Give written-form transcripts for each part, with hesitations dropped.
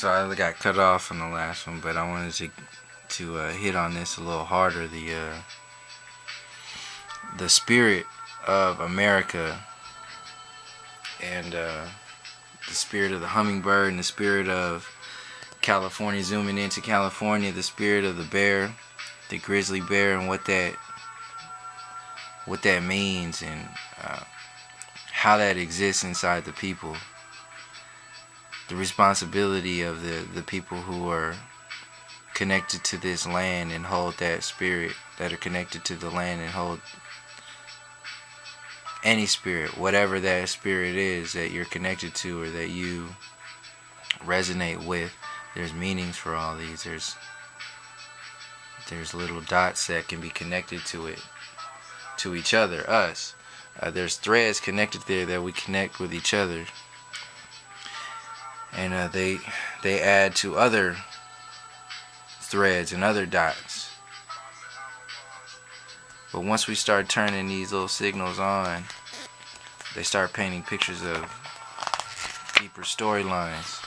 So I got cut off on the last one, but I wanted to hit on this a little harder. The spirit of America and the spirit of the hummingbird and the spirit of California, zooming into California, the spirit of the bear, the grizzly bear, and what that means, and how that exists inside the people. The responsibility of the people who are connected to this land and hold that spirit, that are connected to the land and hold any spirit, whatever that spirit is that you're connected to or that you resonate with. There's meanings for all these. There's little dots that can be connected to it, to each other, us. There's threads connected there that we connect with each other, and they add to other threads and other dots. But once we start turning these little signals on, they start painting pictures of deeper storylines.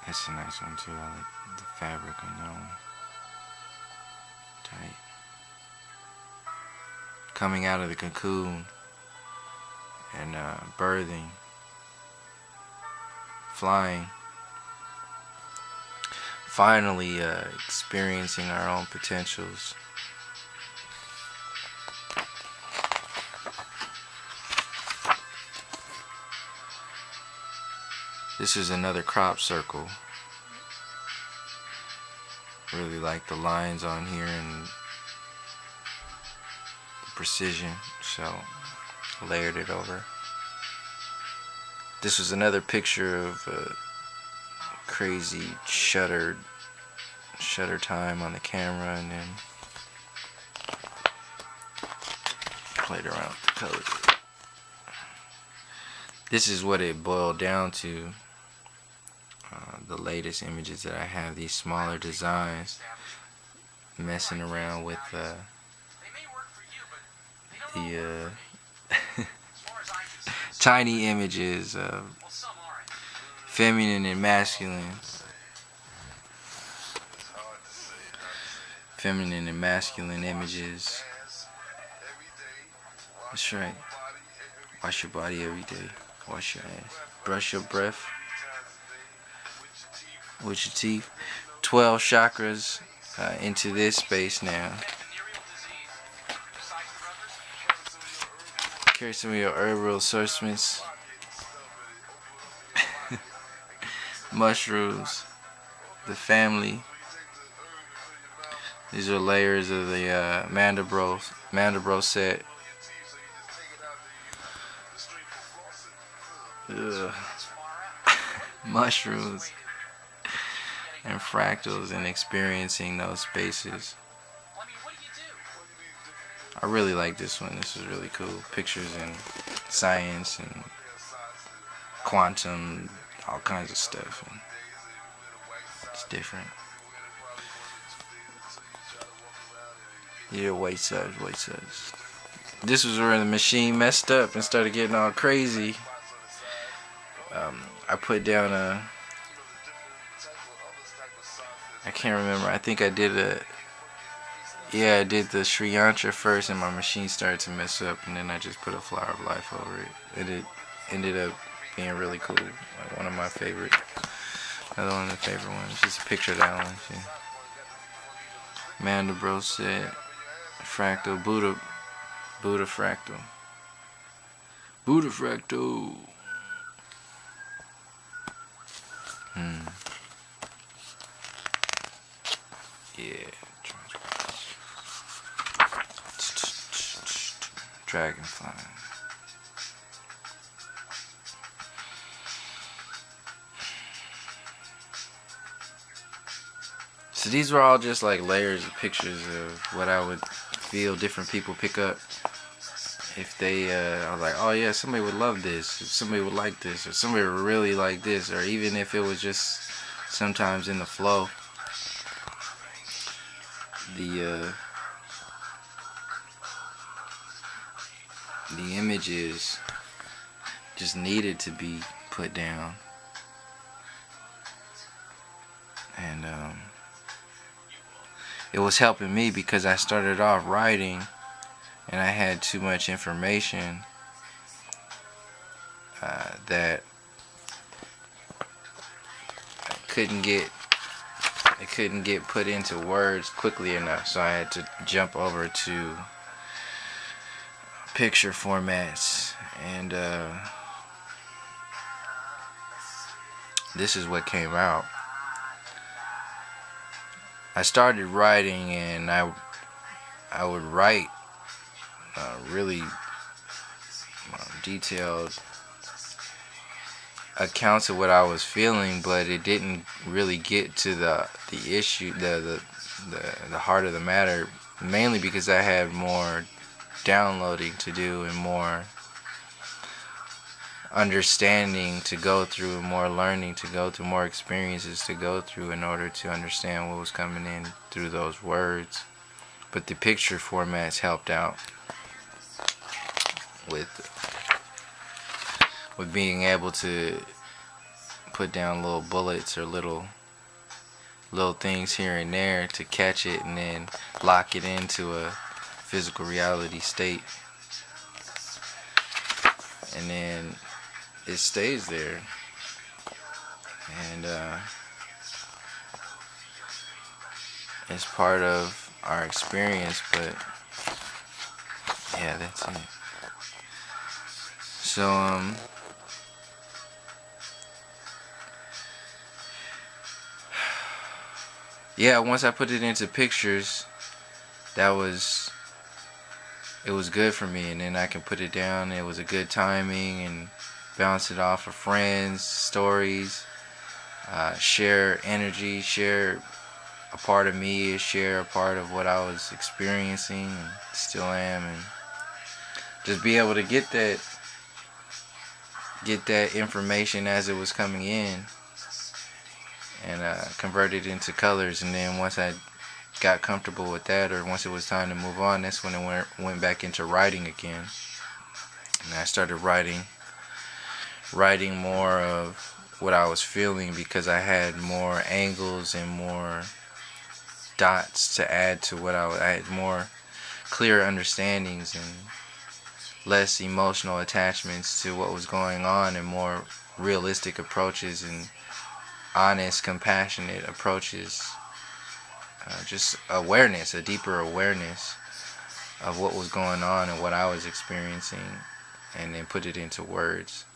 That's a nice one too. I like the fabric on that one. Tight. Coming out of the cocoon and birthing, flying, finally experiencing our own potentials. This is another crop circle. Really like the lines on here and the precision, so layered it over. This was another picture of crazy shutter time on the camera, and then played around with the colors. This is what it boiled down to. The latest images that I have, these smaller designs, messing around with the tiny images of feminine and masculine. Feminine and masculine images. That's right. Wash your body every day. Wash your ass. Brush your breath with your teeth. 12 chakras into this space now. Carry some of your herbal assortments. Mushrooms. The family. These are layers of the Mandelbrot set. Mushrooms and fractals, and experiencing those spaces. I really like this one. This is really cool. Pictures and science and quantum, all kinds of stuff. And it's different. Yeah, white size. This was where the machine messed up and started getting all crazy. I put down I can't remember. I think I did the Sri Yantra first, and my machine started to mess up, and then I just put a Flower of Life over it, and it ended up being really cool. Like one of my favorite, another one of the favorite ones. Just a picture of that one. Yeah. Mandelbrot set, fractal, Buddha fractal. Buddha fractal. Yeah. Dragonfly. So these were all just like layers of pictures of what I would feel different people pick up. If they, I was like, oh yeah, somebody would love this, if somebody would like this, or somebody would really like this, or even if it was just sometimes in the flow. the images just needed to be put down. And it was helping me because I started off writing and I had too much information that it couldn't get put into words quickly enough, so I had to jump over to picture formats, and this is what came out. I started writing, and I would write really detailed accounts of what I was feeling, but it didn't really get to the issue, the heart of the matter, mainly because I had more downloading to do and more understanding to go through, more learning to go through, more experiences to go through in order to understand what was coming in through those words. But the picture formats helped out with being able to put down little bullets or little things here and there to catch it and then lock it into a physical reality state, and then it stays there. And it's part of our experience. But yeah, that's it. So yeah, once I put it into pictures, it was good for me, and then I can put it down. It was a good timing, and bounce it off of friends, stories, share energy, share a part of me, share a part of what I was experiencing and still am, and just be able to get that information as it was coming in, and convert it into colors. And then once I got comfortable with that, or once it was time to move on, that's when it went back into writing again. And I started writing more of what I was feeling, because I had more angles and more dots to add to what I had more clear understandings and less emotional attachments to what was going on, and more realistic approaches and honest, compassionate approaches. Just awareness, a deeper awareness of what was going on and what I was experiencing, and then put it into words.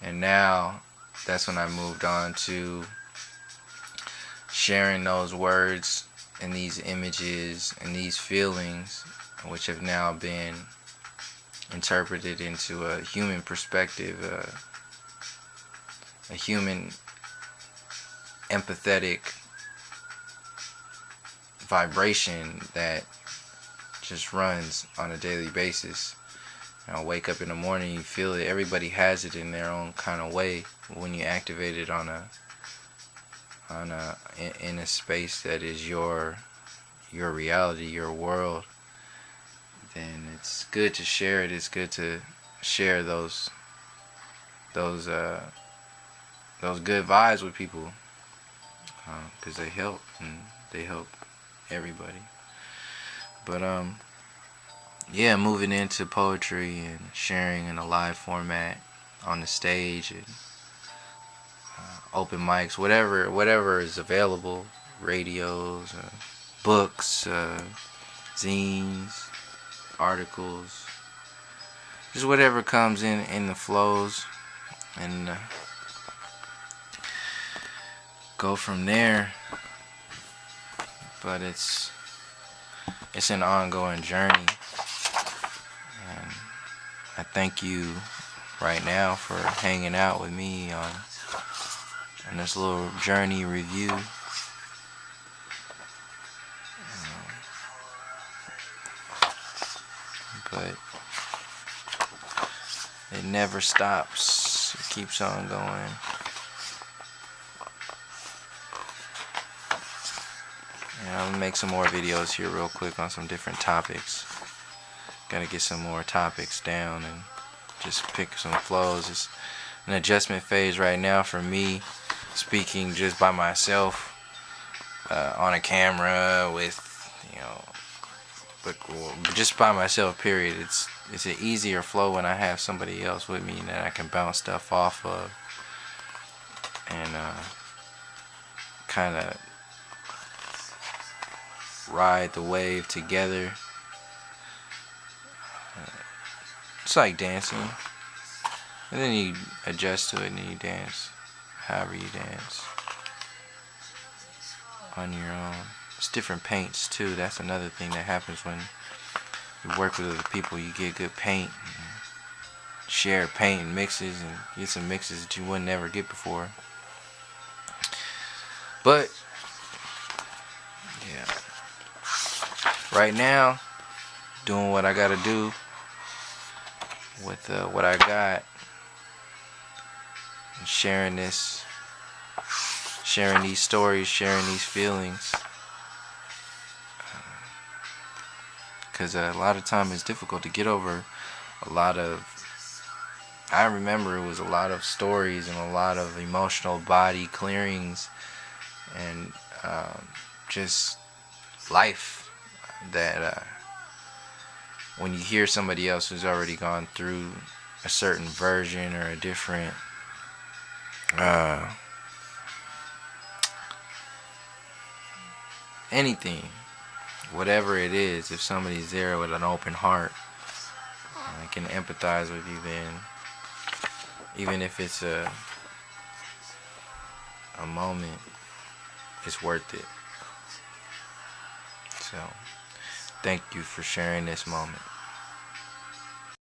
And now that's when I moved on to sharing those words and these images and these feelings, which have now been interpreted into a human perspective, a human empathetic vibration that just runs on a daily basis. Wake up in the morning, you feel it. Everybody has it in their own kind of way. When you activate it in a space that is your reality, your world, then it's good to share it. It's good to share those good vibes with people, because they help, and they help everybody. But yeah, moving into poetry and sharing in a live format on the stage, and open mics, whatever is available, radios, books, zines, articles, just whatever comes in the flows, and go from there. But it's an ongoing journey, and I thank you right now for hanging out with me on this little journey review. But it never stops. It keeps on going. And I'm gonna make some more videos here real quick on some different topics. Gotta get some more topics down and just pick some flows. It's an adjustment phase right now for me, speaking just by myself on a camera with, but just by myself. Period. It's an easier flow when I have somebody else with me that I can bounce stuff off of and kind of ride the wave together. It's like dancing, and then you adjust to it and then you dance however you dance on your own. It's different paints too. That's another thing that happens when you work with other people. You get good paint, share paint and mixes, and get some mixes that you would never get before. But yeah, right now, doing what I gotta do with what I got, and sharing these stories, sharing these feelings, because a lot of time it's difficult to get over a lot of. I remember it was a lot of stories and a lot of emotional body clearings and just life that when you hear somebody else who's already gone through a certain version or a different anything, whatever it is, if somebody's there with an open heart, I can empathize with you then, even if it's a moment, it's worth it. So thank you for sharing this moment.